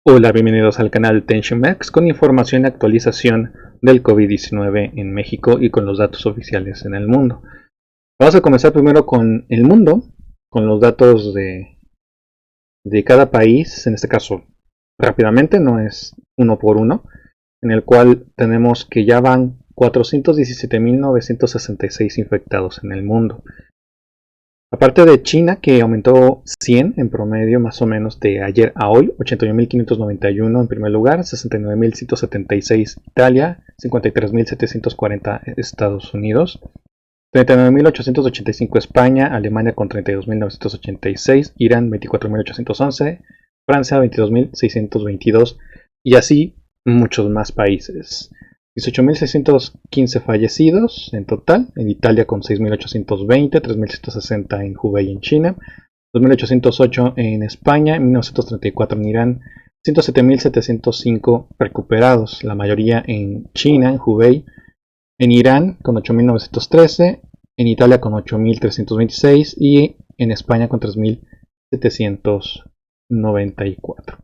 Hola, bienvenidos al canal TensionMax con información y actualización del COVID-19 en México y con los datos oficiales en el mundo. Vamos a comenzar primero con el mundo, con los datos de cada país, en este caso rápidamente, no es uno por uno, en el cual tenemos que ya van 417.966 infectados en el mundo. Aparte de China, que aumentó 100 en promedio más o menos de ayer a hoy, 81.591 en primer lugar, 69.176 Italia, 53.740 Estados Unidos, 39.885 España, Alemania con 32.986, Irán 24.811, Francia 22.622 y así muchos más países. 18.615 fallecidos en total, en Italia con 6.820, 3.160 en Hubei en China, 2.808 en España, 1.934 en Irán, 107.705 recuperados, la mayoría en China, en Hubei, en Irán con 8.913, en Italia con 8.326 y en España con 3.794.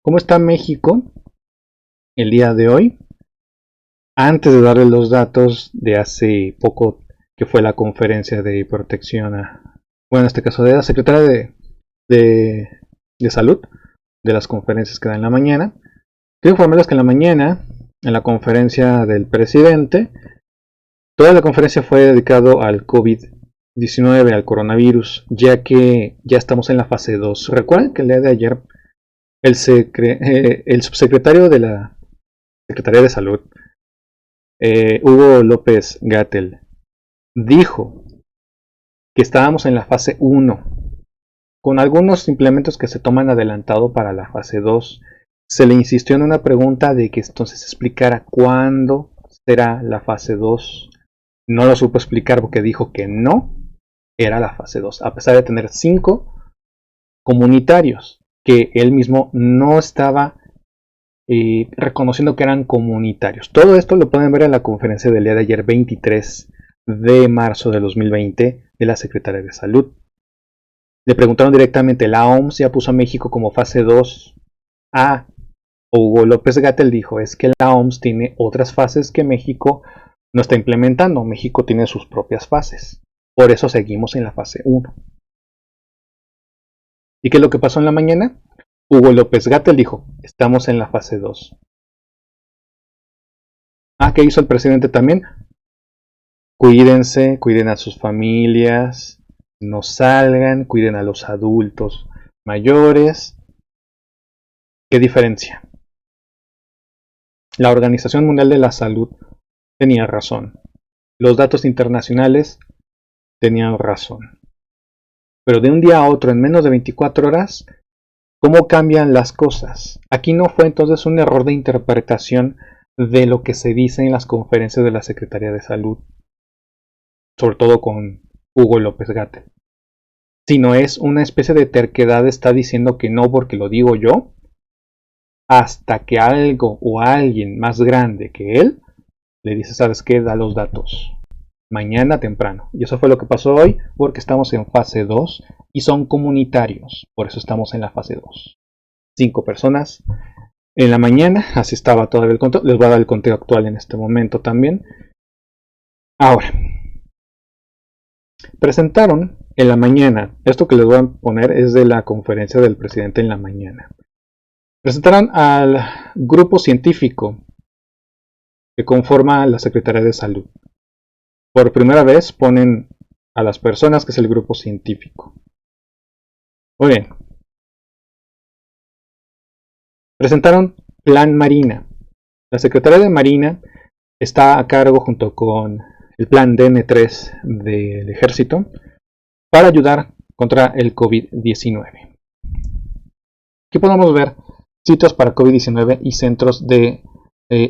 ¿Cómo está México el día de hoy? Antes de darle los datos de hace poco, que fue la conferencia de protección bueno, en este caso de la secretaria de salud, de las conferencias que da en la mañana, quiero informarles que en la mañana, en la conferencia del presidente, toda la conferencia fue dedicado al COVID-19, al coronavirus, ya que ya estamos en la fase 2. Recuerden que el día de ayer el subsecretario de la Secretaría de Salud, Hugo López-Gatell, dijo que estábamos en la fase 1, con algunos implementos que se toman adelantado para la fase 2. Se le insistió en una pregunta de que entonces explicara cuándo será la fase 2. No lo supo explicar porque dijo que no era la fase 2, a pesar de tener 5 comunitarios que él mismo no estaba reconociendo que eran comunitarios. Todo esto lo pueden ver en la conferencia del día de ayer, 23 de marzo de 2020, de la Secretaría de Salud. Le preguntaron directamente, la OMS ya puso a México como fase 2. Hugo López-Gatell dijo, es que la OMS tiene otras fases que México no está implementando. México tiene sus propias fases. Por eso seguimos en la fase 1. ¿Y qué es lo que pasó en la mañana? Hugo López-Gatell dijo, estamos en la fase 2. ¿Qué hizo el presidente también? Cuídense, cuiden a sus familias, no salgan, cuiden a los adultos mayores. ¿Qué diferencia? La Organización Mundial de la Salud tenía razón. Los datos internacionales tenían razón. Pero de un día a otro, en menos de 24 horas, ¿cómo cambian las cosas? Aquí no fue entonces un error de interpretación de lo que se dice en las conferencias de la Secretaría de Salud, sobre todo con Hugo López-Gatell, sino es una especie de terquedad, está diciendo que no porque lo digo yo, hasta que algo o alguien más grande que él le dice, ¿sabes qué? Da los datos mañana temprano. Y eso fue lo que pasó hoy, porque estamos en fase 2 y son comunitarios, por eso estamos en la fase 2. 5 personas en la mañana, así estaba todavía el conteo. Les voy a dar el conteo actual en este momento también. Ahora, presentaron en la mañana, esto que les voy a poner es de la conferencia del presidente en la mañana. Presentaron al grupo científico que conforma la Secretaría de Salud. Por primera vez ponen a las personas que es el grupo científico. Muy bien. Presentaron Plan Marina. La Secretaría de Marina está a cargo junto con el Plan DN3 del Ejército para ayudar contra el COVID-19. Aquí podemos ver sitios para COVID-19 y centros de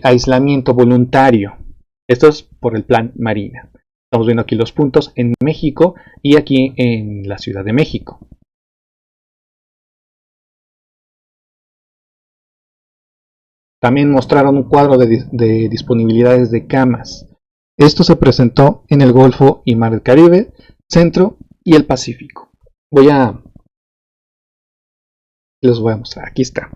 aislamiento voluntario. Esto es por el Plan Marina. Estamos viendo aquí los puntos en México y aquí en la Ciudad de México. También mostraron un cuadro de disponibilidades de camas. Esto se presentó en el Golfo y Mar del Caribe, Centro y el Pacífico. Les voy a mostrar, aquí está.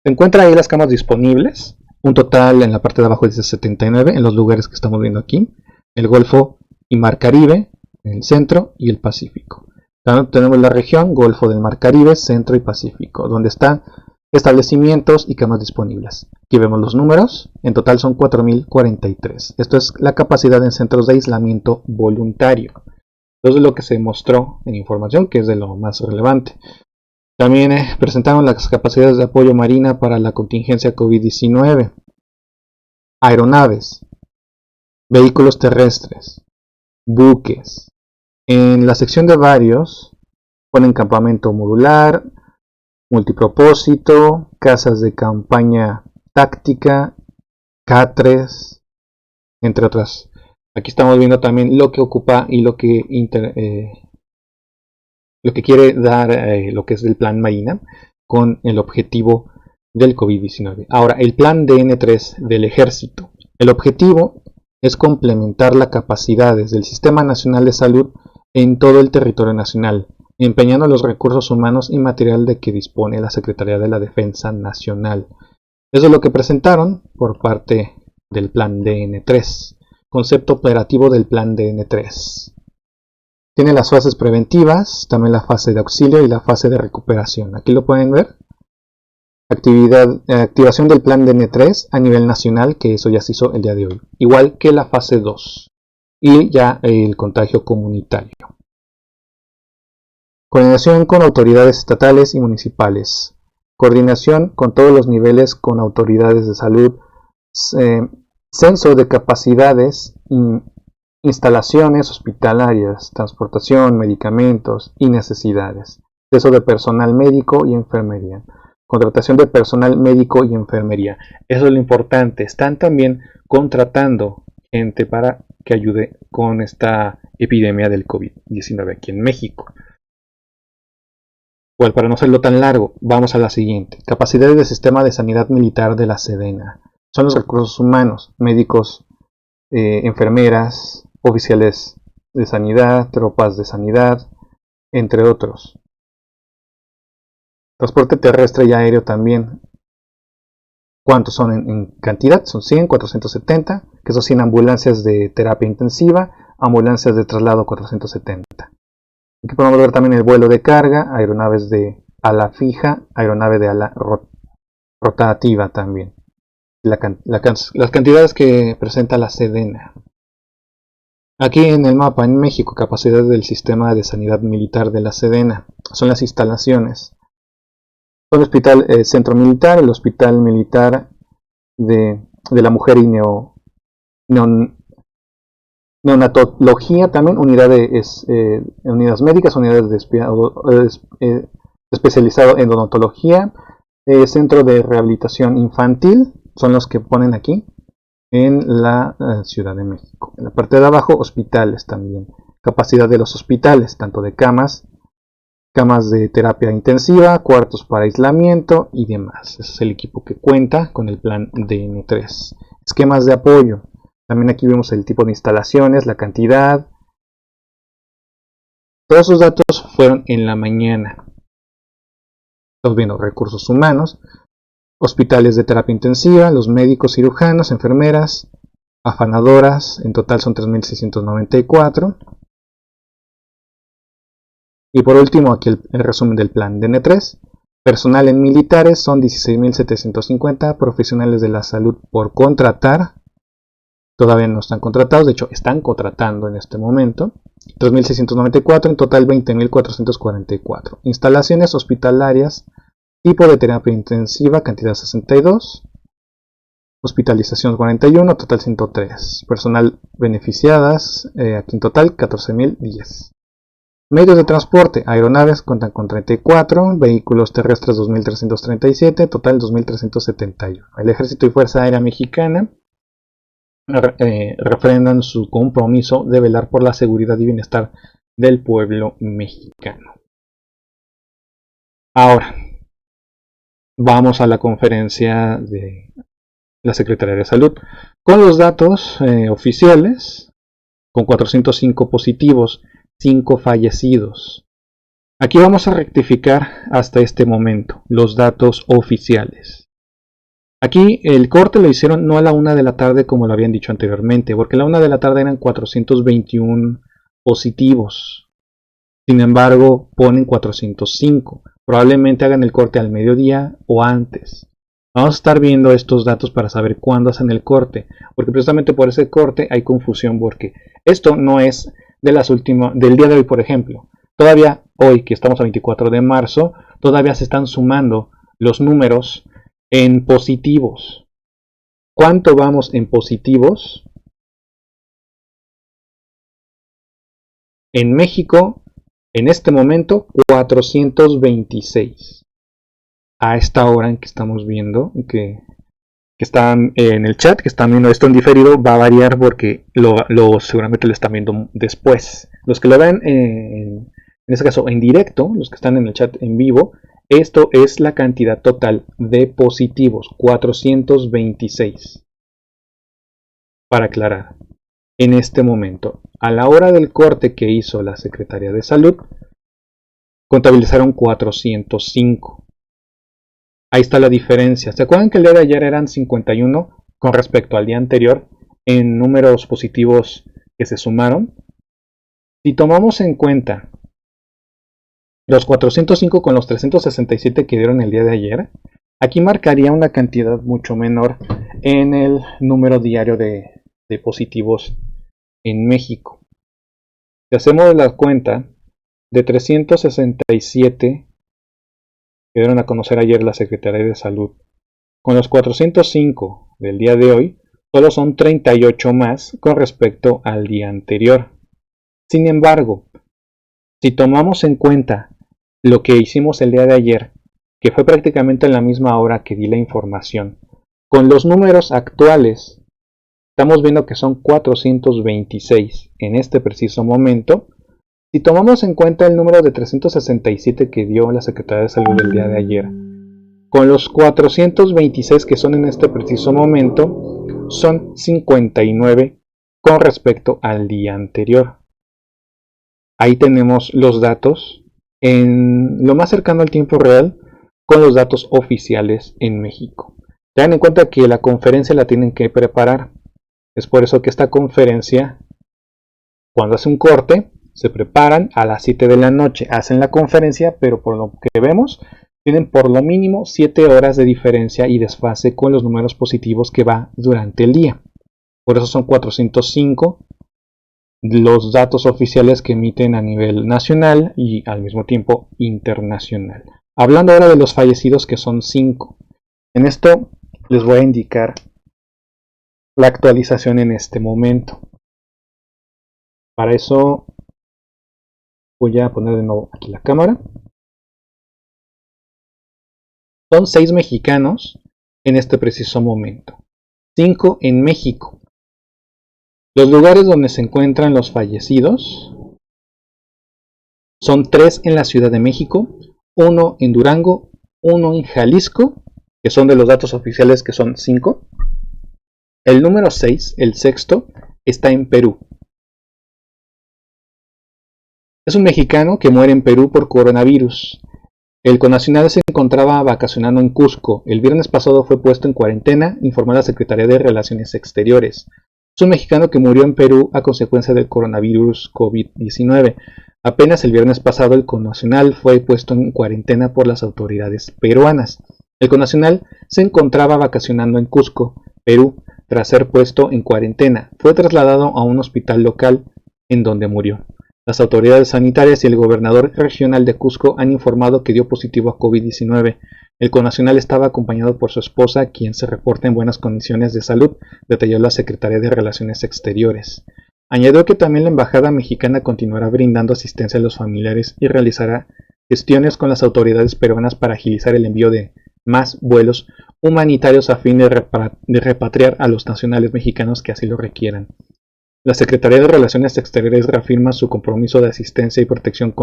Se encuentran ahí las camas disponibles. Un total en la parte de abajo dice 79 en los lugares que estamos viendo aquí. El Golfo y Mar Caribe, el centro y el Pacífico. También tenemos la región Golfo del Mar Caribe, centro y Pacífico, donde están establecimientos y camas disponibles. Aquí vemos los números. En total son 4.043. Esto es la capacidad en centros de aislamiento voluntario. Esto es lo que se mostró en información, que es de lo más relevante. También presentaron las capacidades de apoyo marina para la contingencia COVID-19, aeronaves, vehículos terrestres, buques. En la sección de varios ponen campamento modular, multipropósito, casas de campaña táctica, catres, entre otras. Aquí estamos viendo también lo que ocupa y lo que quiere dar lo que es el plan Marina con el objetivo del COVID-19. Ahora, el plan DN3 del Ejército. El objetivo es complementar las capacidades del Sistema Nacional de Salud en todo el territorio nacional, empeñando los recursos humanos y material de que dispone la Secretaría de la Defensa Nacional. Eso es lo que presentaron por parte del plan DN3, concepto operativo del plan DN3. Tiene las fases preventivas, también la fase de auxilio y la fase de recuperación. Aquí lo pueden ver. Activación del plan DN3 a nivel nacional, que eso ya se hizo el día de hoy. Igual que la fase 2 y ya el contagio comunitario. Coordinación con autoridades estatales y municipales. Coordinación con todos los niveles con autoridades de salud. Censo de capacidades. Instalaciones hospitalarias, transportación, medicamentos y necesidades. Censo de personal médico y enfermería. Contratación de personal médico y enfermería. Eso es lo importante. Están también contratando gente para que ayude con esta epidemia del COVID-19 aquí en México. Bueno, para no hacerlo tan largo, vamos a la siguiente. Capacidades del sistema de sanidad militar de la Sedena. Son los recursos humanos, médicos, enfermeras, oficiales de sanidad, tropas de sanidad, entre otros. Transporte terrestre y aéreo también. ¿Cuántos son en cantidad? Son 100, 470, que son 100 ambulancias de terapia intensiva, ambulancias de traslado 470. Aquí podemos ver también el vuelo de carga, aeronaves de ala fija, aeronave de ala rotativa también. Las cantidades que presenta la Sedena. Aquí en el mapa, en México, capacidad del sistema de sanidad militar de la Sedena. Son las instalaciones. Son el hospital centro militar, el hospital militar de la mujer y neonatología también, unidades médicas, unidades especializado en odontología, centro de rehabilitación infantil, son los que ponen aquí en la Ciudad de México. En la parte de abajo, hospitales también. Capacidad de los hospitales, tanto de camas de terapia intensiva, cuartos para aislamiento y demás. Ese es el equipo que cuenta con el plan DN3. Esquemas de apoyo. También aquí vemos el tipo de instalaciones, la cantidad. Todos esos datos fueron en la mañana. Estamos viendo recursos humanos, hospitales de terapia intensiva, los médicos, cirujanos, enfermeras, afanadoras, en total son 3.694. Y por último, aquí el resumen del plan DN3. Personal en militares son 16.750, profesionales de la salud por contratar. Todavía no están contratados, de hecho están contratando en este momento. 3.694, en total 20.444. Instalaciones hospitalarias, tipo de terapia intensiva, cantidad 62. Hospitalización 41, total 103. Personal beneficiadas, aquí en total 14.010. Medios de transporte, aeronaves cuentan con 34, vehículos terrestres 2.337, total 2.371. El Ejército y Fuerza Aérea Mexicana refrendan su compromiso de velar por la seguridad y bienestar del pueblo mexicano. Ahora, vamos a la conferencia de la Secretaría de Salud con los datos oficiales, con 405 positivos, 5 fallecidos. Aquí vamos a rectificar hasta este momento los datos oficiales. Aquí el corte lo hicieron no a la 1 de la tarde como lo habían dicho anteriormente, porque a la 1 de la tarde eran 421 positivos. Sin embargo, ponen 405. Probablemente hagan el corte al mediodía o antes. Vamos a estar viendo estos datos para saber cuándo hacen el corte, porque precisamente por ese corte hay confusión, porque esto no es de las últimas, del día de hoy, por ejemplo. Todavía hoy, que estamos a 24 de marzo, todavía se están sumando los números en positivos. ¿Cuánto vamos en positivos? En México, en este momento, 426. A esta hora en que estamos viendo, que están en el chat, que están viendo esto en diferido, va a variar porque seguramente lo están viendo después. Los que lo ven en este caso en directo, los que están en el chat en vivo, esto es la cantidad total de positivos, 426. Para aclarar, en este momento, a la hora del corte que hizo la Secretaría de Salud, contabilizaron 405. Ahí está la diferencia. ¿Se acuerdan que el día de ayer eran 51 con respecto al día anterior en números positivos que se sumaron? Si tomamos en cuenta los 405 con los 367 que dieron el día de ayer, aquí marcaría una cantidad mucho menor en el número diario de positivos en México. Si hacemos la cuenta de 367 que dieron a conocer ayer la Secretaría de Salud, con los 405 del día de hoy, solo son 38 más con respecto al día anterior. Sin embargo, si tomamos en cuenta lo que hicimos el día de ayer, que fue prácticamente en la misma hora que di la información, con los números actuales, estamos viendo que son 426 en este preciso momento. Si tomamos en cuenta el número de 367 que dio la Secretaría de Salud el día de ayer, con los 426 que son en este preciso momento, son 59 con respecto al día anterior. Ahí tenemos los datos en lo más cercano al tiempo real con los datos oficiales en México. Tengan en cuenta que la conferencia la tienen que preparar. Es por eso que esta conferencia, cuando hace un corte, se preparan a las 7 de la noche, hacen la conferencia, pero por lo que vemos, tienen por lo mínimo 7 horas de diferencia y desfase con los números positivos que va durante el día. Por eso son 405 los datos oficiales que emiten a nivel nacional y al mismo tiempo internacional. Hablando ahora de los fallecidos, que son 5. En esto les voy a indicar la actualización en este momento. Para eso voy a poner de nuevo aquí la cámara. Son 6 mexicanos en este preciso momento. 5 en México. Los lugares donde se encuentran los fallecidos son 3 en la Ciudad de México, 1 en Durango, 1 en Jalisco, que son de los datos oficiales que son 5. El número 6, el sexto, está en Perú. Es un mexicano que muere en Perú por coronavirus. El connacional se encontraba vacacionando en Cusco. El viernes pasado fue puesto en cuarentena, informó la Secretaría de Relaciones Exteriores. Es un mexicano que murió en Perú a consecuencia del coronavirus COVID-19. Apenas el viernes pasado el connacional fue puesto en cuarentena por las autoridades peruanas. El connacional se encontraba vacacionando en Cusco, Perú, tras ser puesto en cuarentena. Fue trasladado a un hospital local en donde murió. Las autoridades sanitarias y el gobernador regional de Cusco han informado que dio positivo a COVID-19. El connacional estaba acompañado por su esposa, quien se reporta en buenas condiciones de salud, detalló la Secretaría de Relaciones Exteriores. Añadió que también la embajada mexicana continuará brindando asistencia a los familiares y realizará gestiones con las autoridades peruanas para agilizar el envío de más vuelos humanitarios a fin de repatriar a los nacionales mexicanos que así lo requieran. La Secretaría de Relaciones Exteriores reafirma su compromiso de asistencia y protección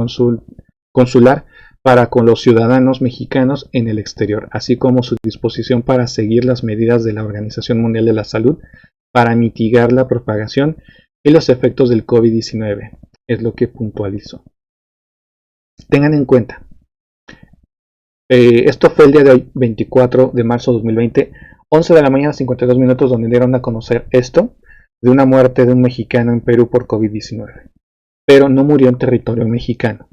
consular para con los ciudadanos mexicanos en el exterior, así como su disposición para seguir las medidas de la Organización Mundial de la Salud para mitigar la propagación y los efectos del COVID-19, es lo que puntualizó. Tengan en cuenta, Esto fue el día de hoy, 24 de marzo de 2020, 11 de la mañana, 52 minutos, donde dieron a conocer esto de una muerte de un mexicano en Perú por COVID-19. Pero no murió en territorio mexicano.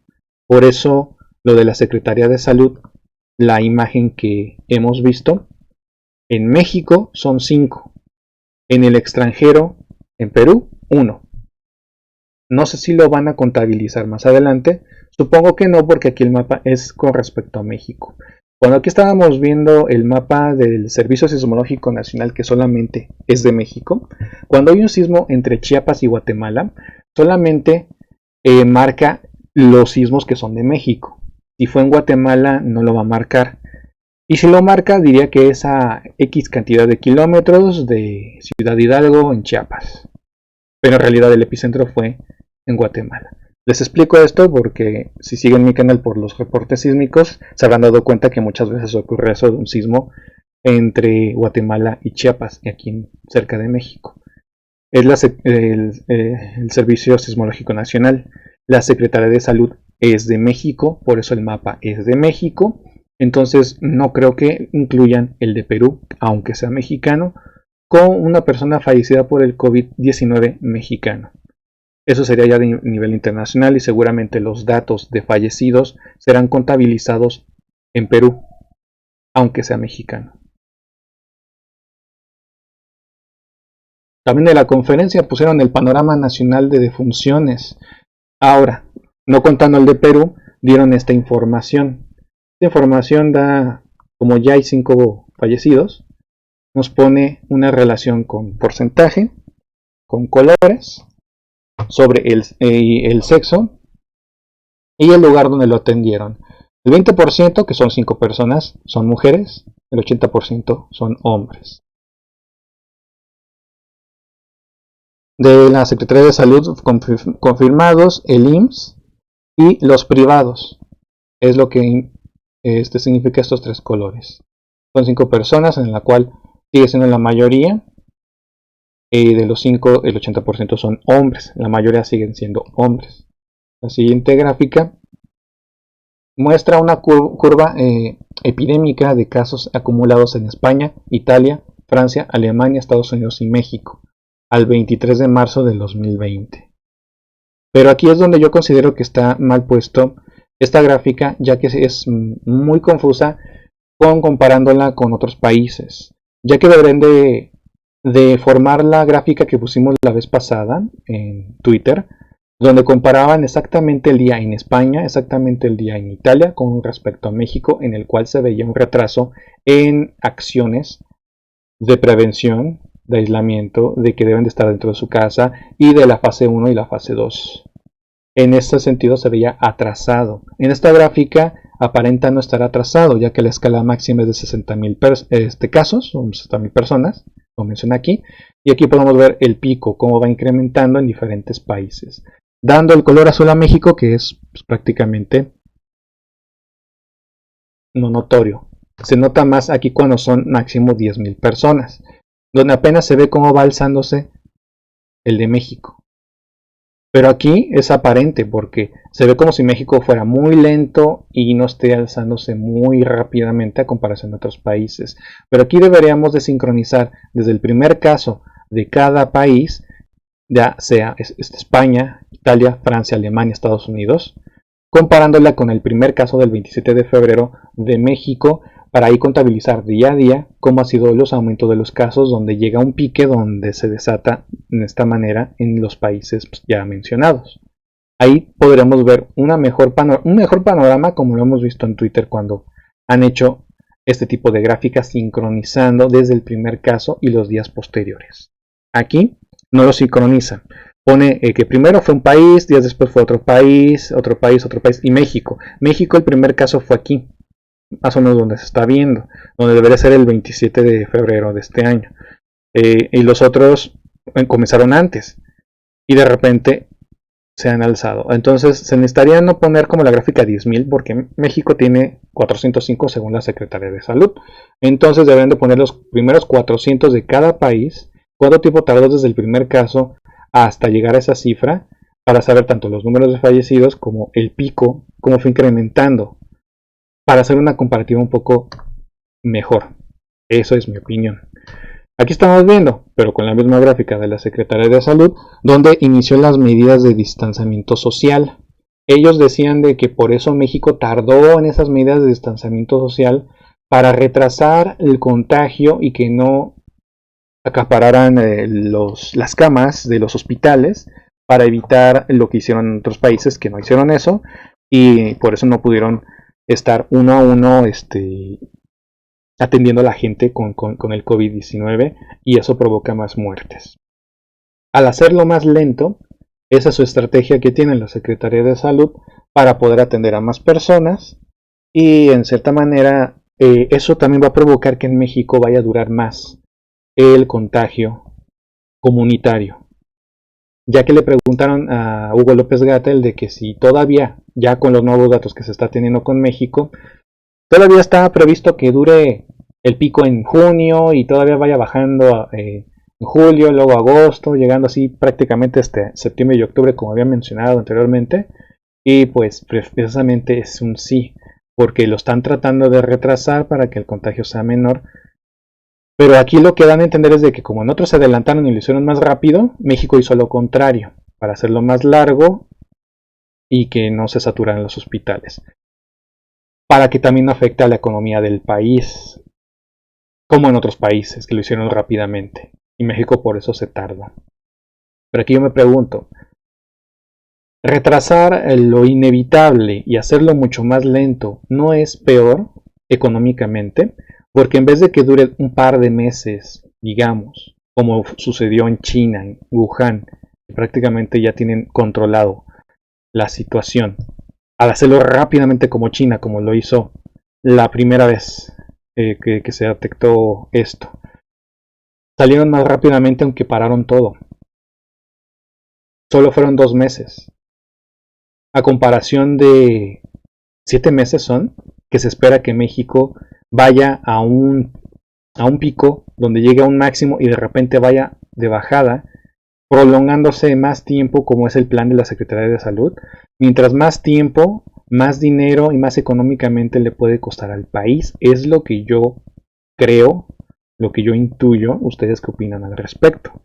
Por eso, lo de la Secretaría de Salud, la imagen que hemos visto, en México son 5, en el extranjero, en Perú, 1. No sé si lo van a contabilizar más adelante. Supongo que no, porque aquí el mapa es con respecto a México. Cuando aquí estábamos viendo el mapa del Servicio Sismológico Nacional, que solamente es de México, cuando hay un sismo entre Chiapas y Guatemala, solamente marca los sismos que son de México. Si fue en Guatemala, no lo va a marcar. Y si lo marca, diría que es a X cantidad de kilómetros de Ciudad Hidalgo en Chiapas. Pero en realidad el epicentro fue en Guatemala. Les explico esto porque si siguen mi canal por los reportes sísmicos, se habrán dado cuenta que muchas veces ocurre eso de un sismo entre Guatemala y Chiapas, aquí cerca de México. Es el Servicio Sismológico Nacional. La Secretaría de Salud es de México, por eso el mapa es de México. Entonces no creo que incluyan el de Perú, aunque sea mexicano, con una persona fallecida por el COVID-19 mexicano. Eso sería ya de nivel internacional y seguramente los datos de fallecidos serán contabilizados en Perú, aunque sea mexicano. También de la conferencia pusieron el panorama nacional de defunciones. Ahora, no contando el de Perú, dieron esta información. Esta información da, como ya hay 5 fallecidos, nos pone una relación con porcentaje, con colores, sobre el sexo y el lugar donde lo atendieron. El 20%, que son 5 personas, son mujeres, el 80% son hombres. De la Secretaría de Salud confirmados, el IMSS y los privados. Es lo que significa estos 3 colores. Son 5 personas, en la cual sigue siendo la mayoría. De los 5, el 80% son hombres. La mayoría siguen siendo hombres. La siguiente gráfica muestra una curva epidémica de casos acumulados en España, Italia, Francia, Alemania, Estados Unidos y México al 23 de marzo del 2020. Pero aquí es donde yo considero que está mal puesto esta gráfica, ya que es muy confusa comparándola con otros países, ya que deberían de formar la gráfica que pusimos la vez pasada en Twitter, donde comparaban exactamente el día en España, exactamente el día en Italia con respecto a México, en el cual se veía un retraso en acciones de prevención, de aislamiento, de que deben de estar dentro de su casa y de la fase 1 y la fase 2. En este sentido se veía atrasado. En esta gráfica aparenta no estar atrasado, ya que la escala máxima es de 60,000 casos, o 60,000 personas, como menciona aquí, y aquí podemos ver el pico, cómo va incrementando en diferentes países, dando el color azul a México, que es pues, prácticamente no notorio. Se nota más aquí cuando son máximo 10,000 personas, donde apenas se ve cómo va alzándose el de México. Pero aquí es aparente porque se ve como si México fuera muy lento y no esté alzándose muy rápidamente a comparación de otros países. Pero aquí deberíamos de sincronizar desde el primer caso de cada país, ya sea España, Italia, Francia, Alemania, Estados Unidos, comparándola con el primer caso del 27 de febrero de México, para ahí contabilizar día a día cómo ha sido los aumentos de los casos, donde llega un pique donde se desata de esta manera en los países ya mencionados. Ahí podremos ver un mejor panorama, como lo hemos visto en Twitter cuando han hecho este tipo de gráficas sincronizando desde el primer caso y los días posteriores. Aquí no lo sincronizan. Pone que primero fue un país, días después fue otro país, otro país, otro país y México. México, el primer caso fue aquí, más o menos donde se está viendo, donde debería ser el 27 de febrero de este año. Y los otros comenzaron antes y de repente se han alzado. Entonces se necesitaría no poner como la gráfica 10,000 porque México tiene 405 según la Secretaría de Salud. Entonces deben de poner los primeros 400 de cada país, cuánto tiempo tardó desde el primer caso hasta llegar a esa cifra, para saber tanto los números de fallecidos como el pico, cómo fue incrementando para hacer una comparativa un poco mejor. Eso es mi opinión. Aquí estamos viendo, pero con la misma gráfica de la Secretaría de Salud, donde inició las medidas de distanciamiento social. Ellos decían de que por eso México tardó en esas medidas de distanciamiento social para retrasar el contagio y que no acapararan las camas de los hospitales, para evitar lo que hicieron en otros países que no hicieron eso, y por eso no pudieron estar uno a uno atendiendo a la gente con el COVID-19, y eso provoca más muertes. Al hacerlo más lento, esa es su estrategia que tiene la Secretaría de Salud para poder atender a más personas, y en cierta manera eso también va a provocar que en México vaya a durar más el contagio comunitario, ya que le preguntaron a Hugo López Gatell de que si todavía, ya con los nuevos datos que se está teniendo con México, todavía está previsto que dure el pico en junio y todavía vaya bajando en julio, luego agosto, llegando así prácticamente septiembre y octubre, como había mencionado anteriormente. Y pues precisamente es un sí, porque lo están tratando de retrasar para que el contagio sea menor. Pero aquí lo que dan a entender es de que como en otros se adelantaron y lo hicieron más rápido, México hizo lo contrario, para hacerlo más largo y que no se saturan los hospitales, para que también no afecte a la economía del país, como en otros países que lo hicieron rápidamente, y México por eso se tarda. Pero aquí yo me pregunto, retrasar lo inevitable y hacerlo mucho más lento no es peor económicamente, porque en vez de que dure un par de meses, digamos, como sucedió en China, en Wuhan, que prácticamente ya tienen controlado la situación, al hacerlo rápidamente como China, como lo hizo la primera vez que se detectó esto, salieron más rápidamente aunque pararon todo. Solo fueron 2 meses. A comparación de 7 meses son, que se espera que México vaya a un pico donde llegue a un máximo y de repente vaya de bajada, prolongándose más tiempo, como es el plan de la Secretaría de Salud. Mientras más tiempo, más dinero y más económicamente le puede costar al país. Es lo que yo creo, lo que yo intuyo. ¿Ustedes qué opinan al respecto?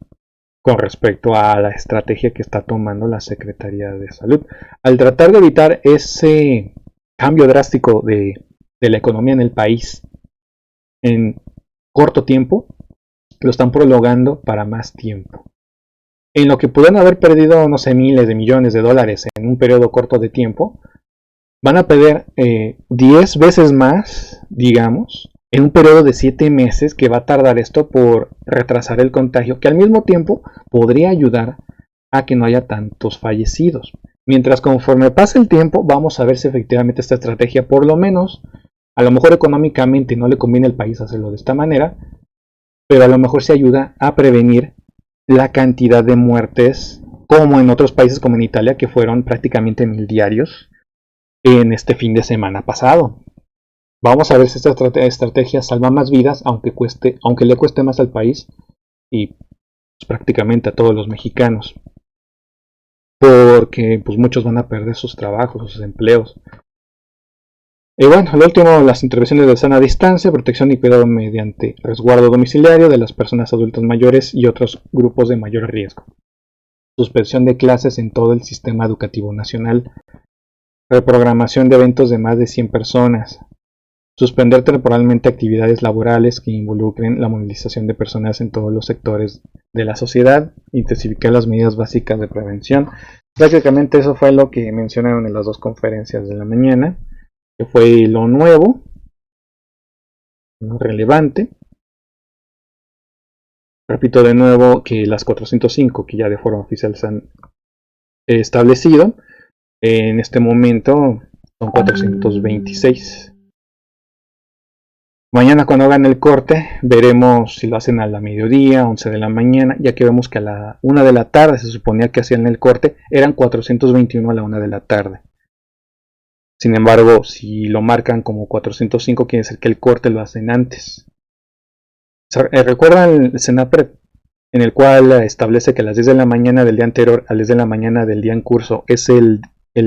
Con respecto a la estrategia que está tomando la Secretaría de Salud, al tratar de evitar ese cambio drástico de la economía en el país en corto tiempo, lo están prolongando para más tiempo. En lo que pudieron haber perdido, no sé, miles de millones de dólares en un periodo corto de tiempo, van a perder 10 veces más, digamos, en un periodo de 7 meses que va a tardar esto por retrasar el contagio, que al mismo tiempo podría ayudar a que no haya tantos fallecidos. Mientras conforme pase el tiempo, vamos a ver si efectivamente esta estrategia, por lo menos, a lo mejor económicamente no le conviene al país hacerlo de esta manera, pero a lo mejor se ayuda a prevenir la cantidad de muertes, como en otros países como en Italia, que fueron prácticamente 1000 diarios en este fin de semana pasado. Vamos a ver si esta estrategia salva más vidas, aunque le cueste más al país y pues, prácticamente a todos los mexicanos, porque pues muchos van a perder sus trabajos, sus empleos. Y bueno, lo último, las intervenciones de sana distancia, protección y cuidado mediante resguardo domiciliario de las personas adultas mayores y otros grupos de mayor riesgo. Suspensión de clases en todo el sistema educativo nacional. Reprogramación de eventos de más de 100 personas. Suspender temporalmente actividades laborales que involucren la movilización de personas en todos los sectores de la sociedad. Intensificar las medidas básicas de prevención. Prácticamente eso fue lo que mencionaron en las dos conferencias de la mañana, que fue lo nuevo, lo relevante. Repito de nuevo que las 405 que ya de forma oficial se han establecido, en este momento son 426. Mañana cuando hagan el corte veremos si lo hacen a la mediodía, 11 de la mañana, ya que vemos que a la 1 de la tarde se suponía que hacían el corte, eran 421 a la 1 de la tarde. Sin embargo, si lo marcan como 405, quiere decir que el corte lo hacen antes. ¿Recuerdan el CENAPRED? En el cual establece que a las 10 de la mañana del día anterior a las 10 de la mañana del día en curso es el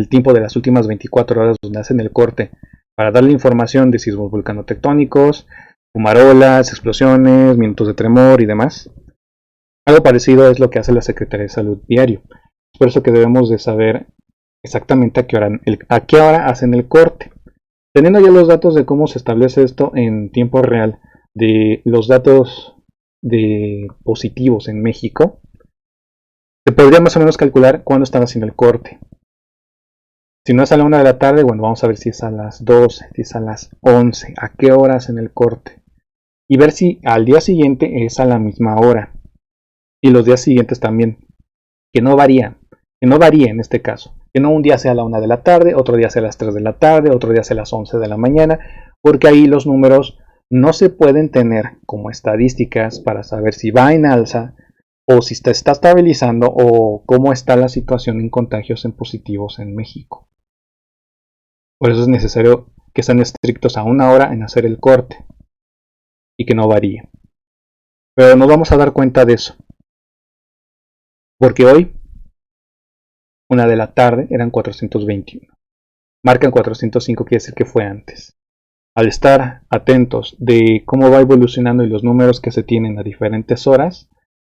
tiempo de las últimas 24 horas donde hacen el corte para darle información de sismos vulcanotectónicos, fumarolas, explosiones, minutos de tremor y demás. Algo parecido es lo que hace la Secretaría de Salud diario. Es por eso que debemos de saber exactamente a qué hora hacen el corte. Teniendo ya los datos de cómo se establece esto en tiempo real, de los datos de positivos en México, se podría más o menos calcular cuándo están haciendo el corte. Si no es a la 1 de la tarde, bueno, vamos a ver si es a las 12, si es a las 11, a qué hora hacen el corte. Y ver si al día siguiente es a la misma hora. Y los días siguientes también. Que no varía en este caso. Que no un día sea a la 1 de la tarde, otro día sea a las 3 de la tarde, otro día sea a las 11 de la mañana, porque ahí los números no se pueden tener como estadísticas para saber si va en alza o si está estabilizando o cómo está la situación en contagios en positivos en México. Por eso es necesario que sean estrictos a una hora en hacer el corte y que no varíe. Pero nos vamos a dar cuenta de eso. Porque hoy, 1 de la tarde, eran 421. Marcan 405, quiere decir que fue antes. Al estar atentos de cómo va evolucionando y los números que se tienen a diferentes horas,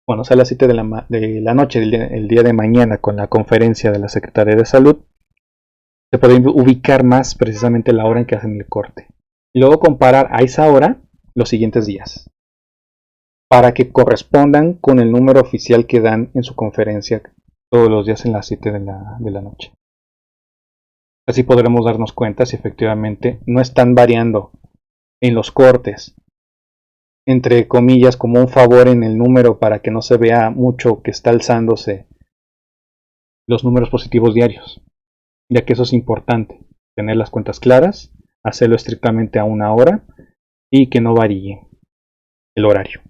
bueno, sale a las 7 de la noche el día de mañana con la conferencia de la Secretaría de Salud, se puede ubicar más precisamente la hora en que hacen el corte. Y luego comparar a esa hora los siguientes días, para que correspondan con el número oficial que dan en su conferencia todos los días en las 7 de la noche. Así podremos darnos cuenta si efectivamente no están variando en los cortes, entre comillas, como un favor en el número para que no se vea mucho que está alzándose los números positivos diarios, ya que eso es importante, tener las cuentas claras, hacerlo estrictamente a una hora y que no varíe el horario.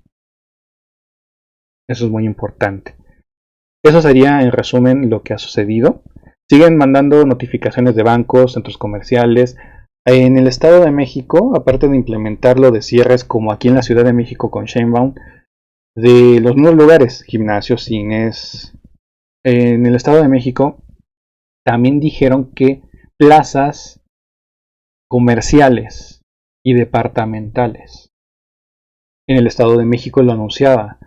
Eso es muy importante. Eso sería en resumen lo que ha sucedido. Siguen mandando notificaciones de bancos, centros comerciales. En el Estado de México, aparte de implementarlo de cierres como aquí en la Ciudad de México con Sheinbaum, de los nuevos lugares, gimnasios, cines, en el Estado de México también dijeron que plazas comerciales y departamentales. En el Estado de México lo anunciaba.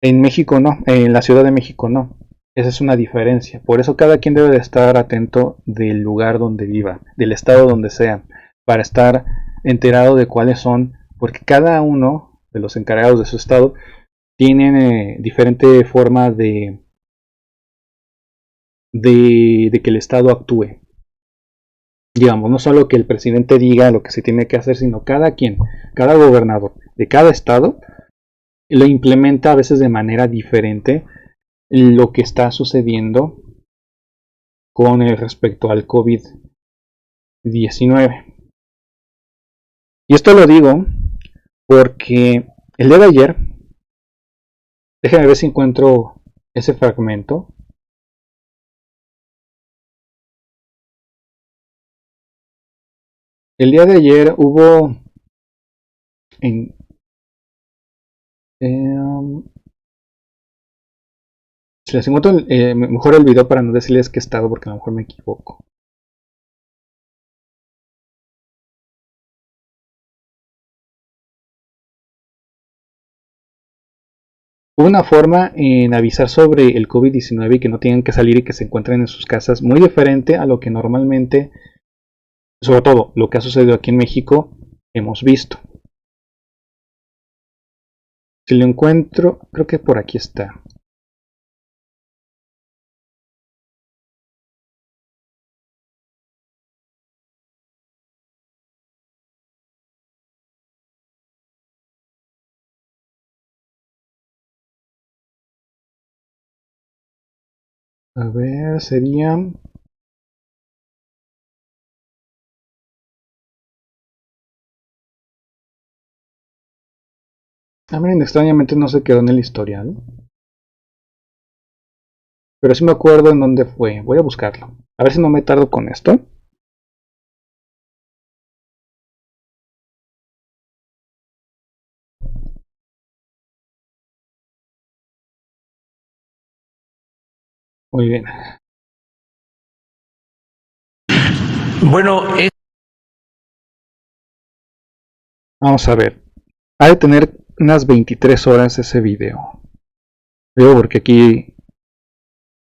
En México no, en la Ciudad de México no. Esa es una diferencia. Por eso cada quien debe de estar atento del lugar donde viva, del estado donde sea, para estar enterado de cuáles son, porque cada uno de los encargados de su estado tienen diferente forma de que el estado actúe. Digamos, no solo que el presidente diga lo que se tiene que hacer, sino cada quien, cada gobernador de cada estado lo implementa a veces de manera diferente lo que está sucediendo con respecto al COVID-19. Y esto lo digo porque el día de ayer, déjenme ver si encuentro ese fragmento. El día de ayer hubo en, si les encuentro mejor el video para no decirles qué estado porque a lo mejor me equivoco. Hubo una forma en avisar sobre el COVID-19 y que no tengan que salir y que se encuentren en sus casas muy diferente a lo que normalmente, sobre todo lo que ha sucedido aquí en México, hemos visto. Si lo encuentro, creo que por aquí está. A ver, sería... miren, extrañamente no se quedó en el historial. Pero sí me acuerdo en dónde fue. Voy a buscarlo. A ver si no me tardo con esto. Muy bien. Bueno, Vamos a ver. Ha de tener unas 23 horas ese video. Veo porque aquí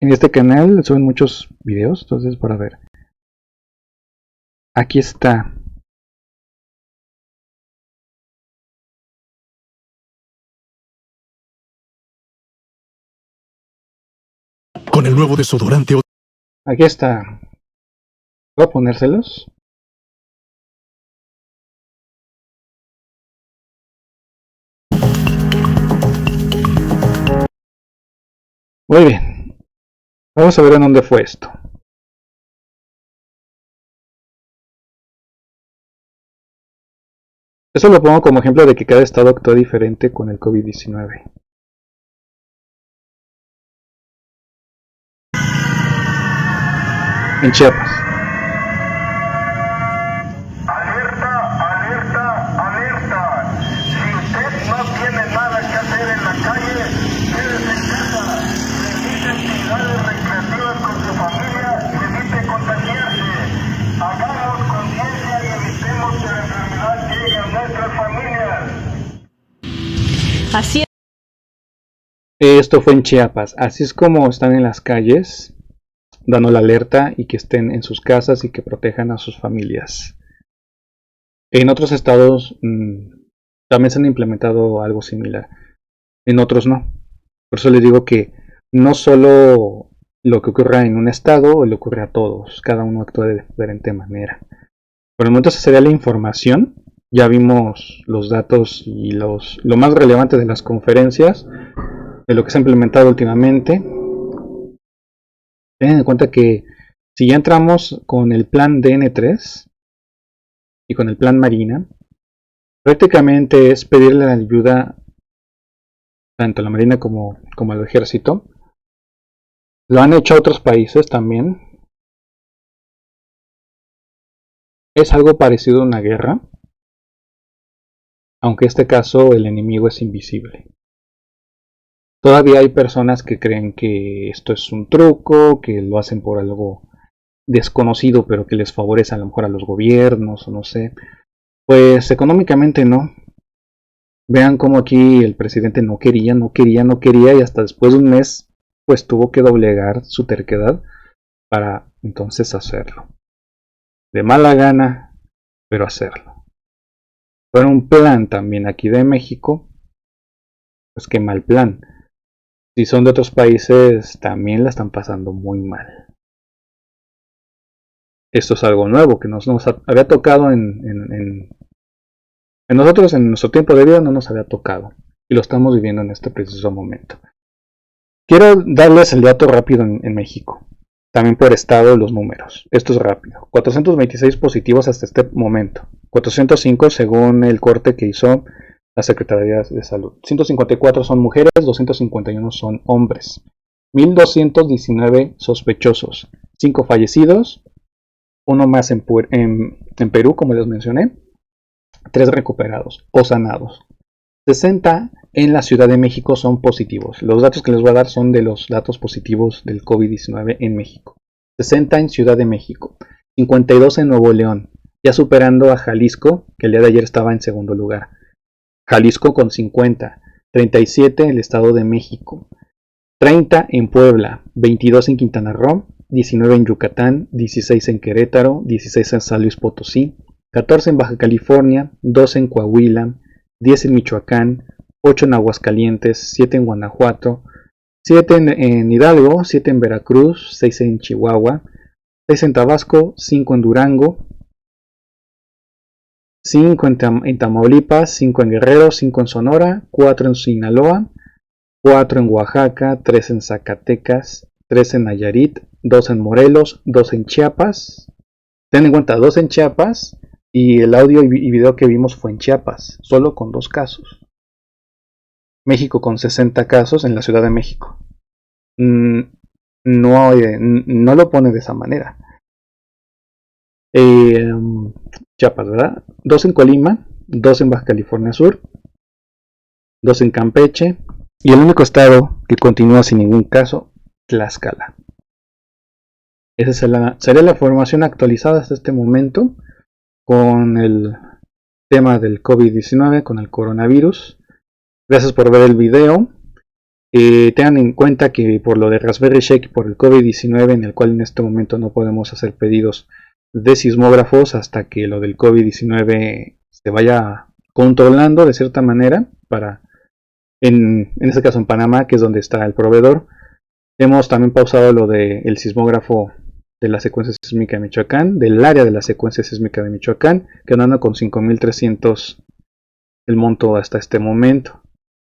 en este canal suben muchos videos, entonces para ver. Aquí está. Con el nuevo desodorante. Aquí está. Voy a ponérselos. Muy bien. Vamos a ver en dónde fue esto. Eso lo pongo como ejemplo de que cada estado actúa diferente con el COVID-19. En Chiapas. Alerta, alerta, alerta. Si usted no tiene nada que hacer en la calle, quédese en casa. Realice actividades recreativas con su familia y evite contagiarse. Hagamos conciencia y evitemos que la enfermedad llegue a nuestras familias. Así es. Esto fue en Chiapas. Así es como están en las calles, dando la alerta y que estén en sus casas y que protejan a sus familias. En otros estados también se han implementado algo similar. En otros no. Por eso les digo que no solo lo que ocurra en un estado le ocurre a todos. Cada uno actúa de diferente manera. Por el momento esa sería la información. Ya vimos los datos y lo más relevante de las conferencias, de lo que se ha implementado últimamente. Ten en cuenta que si ya entramos con el plan DN3 y con el plan Marina, prácticamente es pedirle la ayuda tanto a la Marina como al Ejército. Lo han hecho otros países también. Es algo parecido a una guerra, aunque en este caso el enemigo es invisible. Todavía hay personas que creen que esto es un truco, que lo hacen por algo desconocido, pero que les favorece a lo mejor a los gobiernos, o no sé. Pues económicamente no. Vean cómo aquí el presidente no quería, y hasta después de un mes, pues tuvo que doblegar su terquedad para entonces hacerlo. De mala gana, pero hacerlo. Fue un plan también aquí de México, pues qué mal plan. Si son de otros países, también la están pasando muy mal. Esto es algo nuevo que nos había tocado en nosotros, en nuestro tiempo de vida no nos había tocado. Y lo estamos viviendo en este preciso momento. Quiero darles el dato rápido en México. También por estado los números. Esto es rápido. 426 positivos hasta este momento. 405 según el corte que hizo la Secretaría de Salud. 154 son mujeres, 251 son hombres. 1219 sospechosos. 5 fallecidos. Uno más en Perú, como les mencioné. 3 recuperados o sanados. 60 en la Ciudad de México son positivos. Los datos que les voy a dar son de los datos positivos del COVID-19 en México. 60 en Ciudad de México. 52 en Nuevo León. Ya superando a Jalisco, que el día de ayer estaba en segundo lugar. Jalisco con 50. 37 en el Estado de México. 30 en Puebla. 22 en Quintana Roo. 19 en Yucatán. 16 en Querétaro. 16 en San Luis Potosí. 14 en Baja California. 12 en Coahuila. 10 en Michoacán, 8 en Aguascalientes, 7 en Guanajuato, 7 en Hidalgo, 7 en Veracruz, 6 en Chihuahua, 6 en Tabasco, 5 en Durango, 5 en Tamaulipas, 5 en Guerrero, 5 en Sonora, 4 en Sinaloa, 4 en Oaxaca, 3 en Zacatecas, 3 en Nayarit, 2 en Morelos, 2 en Chiapas. Ten en cuenta, 2 en Chiapas. Y el audio y video que vimos fue en Chiapas, solo con 2 casos. México con 60 casos en la Ciudad de México. No lo pone de esa manera. Chiapas, ¿verdad? 2 en Colima, 2 en Baja California Sur, 2 en Campeche. Y el único estado que continúa sin ningún caso, Tlaxcala. Esa sería la formación actualizada hasta este momento. Con tema del COVID-19 con el coronavirus. Gracias por ver el video. Tengan en cuenta que por lo de Raspberry Shake y por el COVID-19, en el cual en este momento no podemos hacer pedidos de sismógrafos hasta que lo del COVID-19 se vaya controlando de cierta manera, para en este caso en Panamá, que es donde está el proveedor. Hemos también pausado lo del sismógrafo de la secuencia sísmica de Michoacán, del área de la secuencia sísmica de Michoacán, quedando con 5.300 el monto hasta este momento,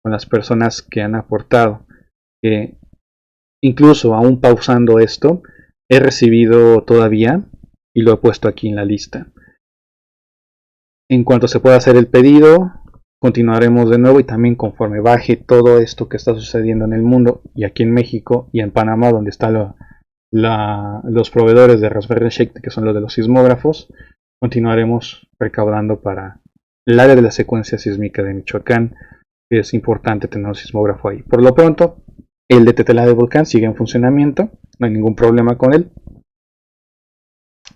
con las personas que han aportado. Incluso aún pausando esto, he recibido todavía, y lo he puesto aquí en la lista. En cuanto se pueda hacer el pedido, continuaremos de nuevo, y también conforme baje todo esto que está sucediendo en el mundo, y aquí en México y en Panamá, donde están los proveedores de Raspberry Shake, que son los de los sismógrafos, continuaremos recaudando para el área de la secuencia sísmica de Michoacán, que es importante tener un sismógrafo ahí. Por lo pronto, el de Tetela de Volcán sigue en funcionamiento, no hay ningún problema con él.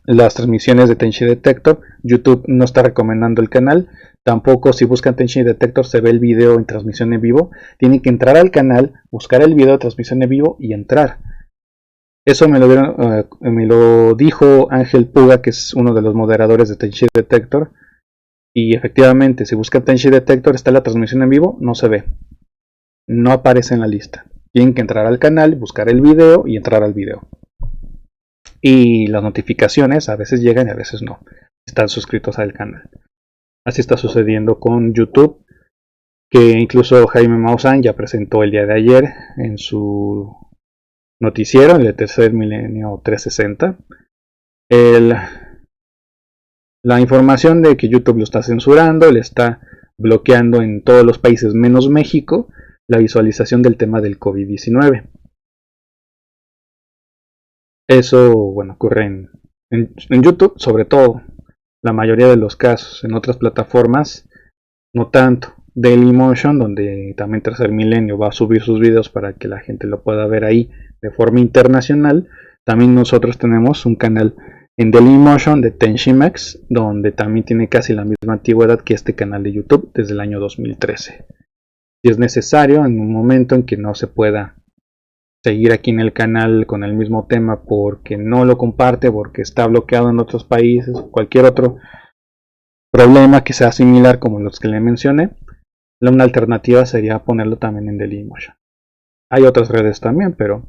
Las transmisiones de Tenshi Detector, YouTube no está recomendando el canal. Tampoco, si buscan Tenshi Detector, se ve el video en transmisión en vivo. Tienen que entrar al canal, buscar el video de transmisión en vivo y entrar. Eso me lo dijo Ángel Puga, que es uno de los moderadores de Tenshi Detector. Y efectivamente, si buscan Tenshi Detector, está la transmisión en vivo, no se ve. No aparece en la lista. Tienen que entrar al canal, buscar el video y entrar al video. Y las notificaciones a veces llegan y a veces no. Están suscritos al canal. Así está sucediendo con YouTube, que incluso Jaime Maussan ya presentó el día de ayer en su noticiero, el de Tercer Milenio 360, la información de que YouTube lo está censurando, le está bloqueando en todos los países menos México la visualización del tema del COVID-19. Eso, bueno, ocurre en YouTube, sobre todo, la mayoría de los casos. En otras plataformas, no tanto. Dailymotion, donde también Tercer Milenio va a subir sus videos para que la gente lo pueda ver ahí de forma internacional. También nosotros tenemos un canal en Dailymotion de Tenshimex, donde también tiene casi la misma antigüedad que este canal de YouTube, desde el año 2013. Si es necesario, en un momento en que no se pueda seguir aquí en el canal con el mismo tema porque no lo comparte, porque está bloqueado en otros países, o cualquier otro problema que sea similar como los que le mencioné, una alternativa sería ponerlo también en Dailymotion. Hay otras redes también, pero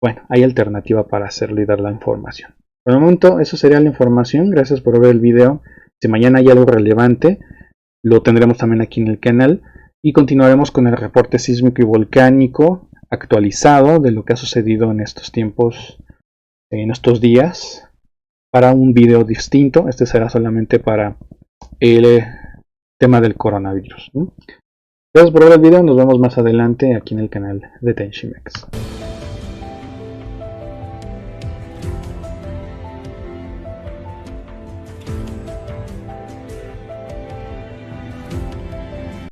bueno, hay alternativa para hacerlo y dar la información. Por el momento, eso sería la información. Gracias por ver el video. Si mañana hay algo relevante, lo tendremos también aquí en el canal. Y continuaremos con el reporte sísmico y volcánico actualizado de lo que ha sucedido en estos tiempos, en estos días, para un video distinto. Este será solamente para el tema del coronavirus. Gracias por ver el video. Nos vemos más adelante aquí en el canal de Tenshimex.